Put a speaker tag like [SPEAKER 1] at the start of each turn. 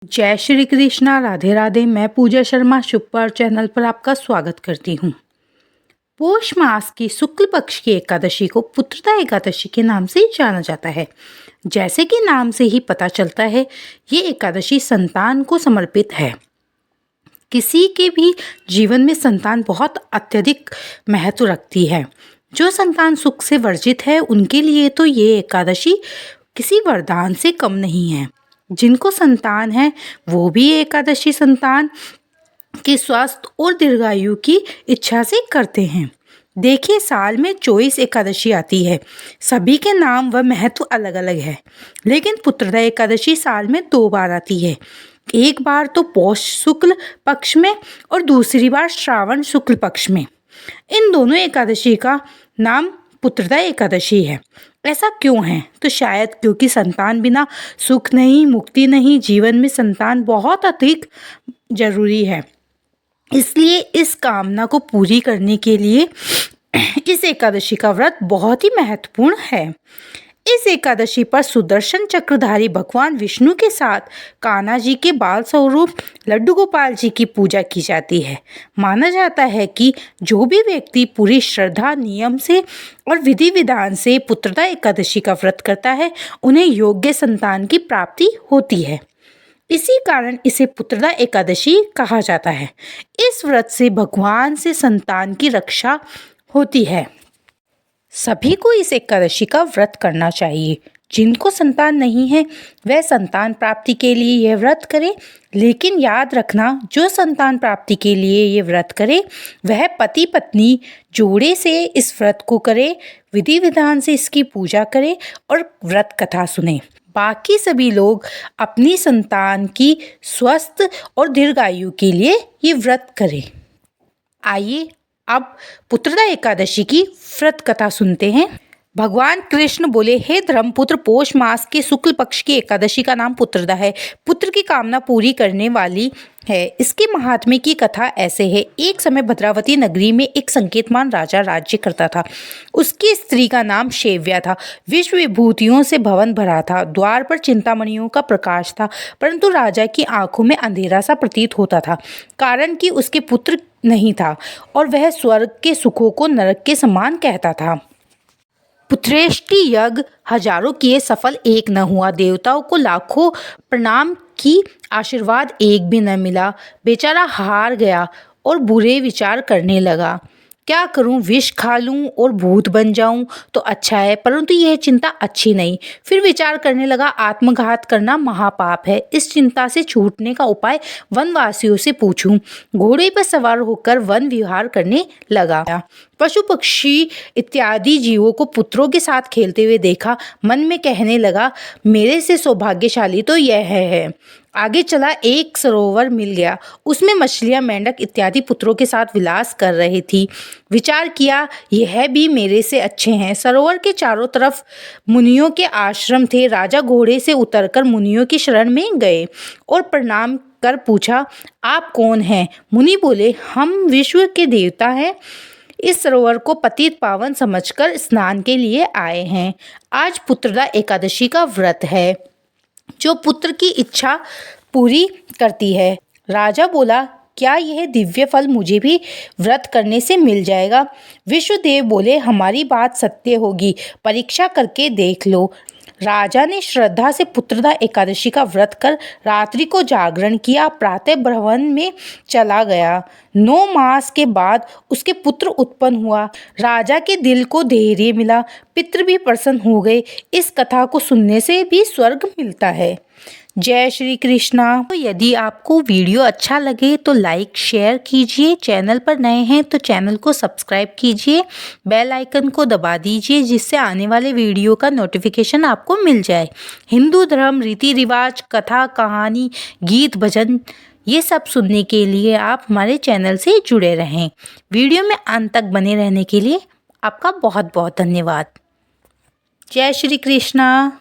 [SPEAKER 1] जय श्री कृष्णा, राधे राधे। मैं पूजा शर्मा शुभ चैनल पर आपका स्वागत करती हूँ। पौष मास की शुक्ल पक्ष की एकादशी को पुत्रदा एकादशी के नाम से जाना जाता है। जैसे कि नाम से ही पता चलता है, ये एकादशी संतान को समर्पित है। किसी के भी जीवन में संतान बहुत अत्यधिक महत्व रखती है। जो संतान सुख से वर्जित है, उनके लिए तो ये एकादशी किसी वरदान से कम नहीं है। जिनको संतान है, वो भी एकादशी संतान के स्वास्थ्य और दीर्घायु की इच्छा से करते हैं। देखिए, साल में 24 एकादशी आती है। सभी के नाम व महत्व अलग अलग है, लेकिन पुत्रदा एकादशी साल में 2 बार आती है। एक बार तो पौष शुक्ल पक्ष में और दूसरी बार श्रावण शुक्ल पक्ष में। इन दोनों एकादशी का नाम पुत्रदा एकादशी है। ऐसा क्यों है? तो शायद क्योंकि संतान बिना सुख नहीं, मुक्ति नहीं। जीवन में संतान बहुत अधिक जरूरी है। इसलिए इस कामना को पूरी करने के लिए इस एकादशी का व्रत बहुत ही महत्वपूर्ण है। इस एकादशी पर सुदर्शन चक्रधारी भगवान विष्णु के साथ कान्हा जी के बाल स्वरूप लड्डू गोपाल जी की पूजा की जाती है। माना जाता है कि जो भी व्यक्ति पूरी श्रद्धा, नियम से और विधि विधान से पुत्रदा एकादशी का व्रत करता है, उन्हें योग्य संतान की प्राप्ति होती है। इसी कारण इसे पुत्रदा एकादशी कहा जाता है। इस व्रत से भगवान से संतान की रक्षा होती है। सभी को इस एकादशी का व्रत करना चाहिए। जिनको संतान नहीं है, वह संतान प्राप्ति के लिए यह व्रत करे। लेकिन याद रखना, जो संतान प्राप्ति के लिए ये व्रत करे, वह पति पत्नी जोड़े से इस व्रत को करे, विधि विधान से इसकी पूजा करे और व्रत कथा सुने। बाकी सभी लोग अपनी संतान की स्वस्थ और दीर्घायु के लिए ये व्रत करें। आइए अब पुत्रदा एकादशी की व्रत कथा सुनते हैं। भगवान कृष्ण बोले, हे धर्मपुत्र, पौष मास के शुक्ल पक्ष की एकादशी का नाम पुत्रदा है। पुत्र की कामना पूरी करने वाली है। इसके महात्म्य की कथा ऐसे है। एक समय भद्रावती नगरी में एक संकेतमान राजा राज्य करता था। उसकी स्त्री का नाम शेव्या था। विश्व विभूतियों से भवन भरा था। द्वार पर चिंतामणियों का प्रकाश था, परंतु राजा की आंखों में अंधेरा सा प्रतीत होता था, कारण कि उसके पुत्र नहीं था और वह स्वर्ग के सुखों को नरक के समान कहता था। पुत्रेष्टि यज्ञ हजारों किए, सफल एक न हुआ। देवताओं को लाखों प्रणाम की, आशीर्वाद एक भी न मिला। बेचारा हार गया और बुरे विचार करने लगा। क्या करूं? विष खा लूं और भूत बन जाऊं तो अच्छा है, परंतु यह चिंता अच्छी नहीं। फिर विचार करने लगा, आत्मघात करना महापाप है। इस चिंता से छूटने का उपाय वनवासियों से पूछूं। घोड़े पर सवार होकर वन विहार करने लगा। पशु पक्षी इत्यादि जीवों को पुत्रों के साथ खेलते हुए देखा। मन में कहने लगा, मेरे से सौभाग्यशाली तो यह है। आगे चला, एक सरोवर मिल गया। उसमें मछलियां, मेंढक इत्यादि पुत्रों के साथ विलास कर रही थी। विचार किया, यह भी मेरे से अच्छे हैं। सरोवर के चारों तरफ मुनियों के आश्रम थे। राजा घोड़े से उतरकर मुनियों की शरण में गए और प्रणाम कर पूछा, आप कौन हैं? मुनि बोले, हम विश्व के देवता हैं। इस सरोवर को पतित पावन समझकर स्नान के लिए आए हैं। आज पुत्रदा एकादशी का व्रत है, जो पुत्र की इच्छा पूरी करती है। राजा बोला, क्या यह दिव्य फल मुझे भी व्रत करने से मिल जाएगा? विश्वदेव बोले, हमारी बात सत्य होगी, परीक्षा करके देख लो। राजा ने श्रद्धा से पुत्रदा एकादशी का व्रत कर रात्रि को जागरण किया। प्रातः भवन में चला गया। 9 मास के बाद उसके पुत्र उत्पन्न हुआ। राजा के दिल को धैर्य मिला, पितृ भी प्रसन्न हो गए। इस कथा को सुनने से भी स्वर्ग मिलता है। जय श्री कृष्णा। तो यदि आपको वीडियो अच्छा लगे तो लाइक शेयर कीजिए। चैनल पर नए हैं तो चैनल को सब्सक्राइब कीजिए। बेल आइकन को दबा दीजिए, जिससे आने वाले वीडियो का नोटिफिकेशन आपको मिल जाए। हिंदू धर्म, रीति रिवाज, कथा कहानी, गीत भजन, ये सब सुनने के लिए आप हमारे चैनल से जुड़े रहें। वीडियो में अंत तक बने रहने के लिए आपका बहुत बहुत धन्यवाद। जय श्री कृष्णा।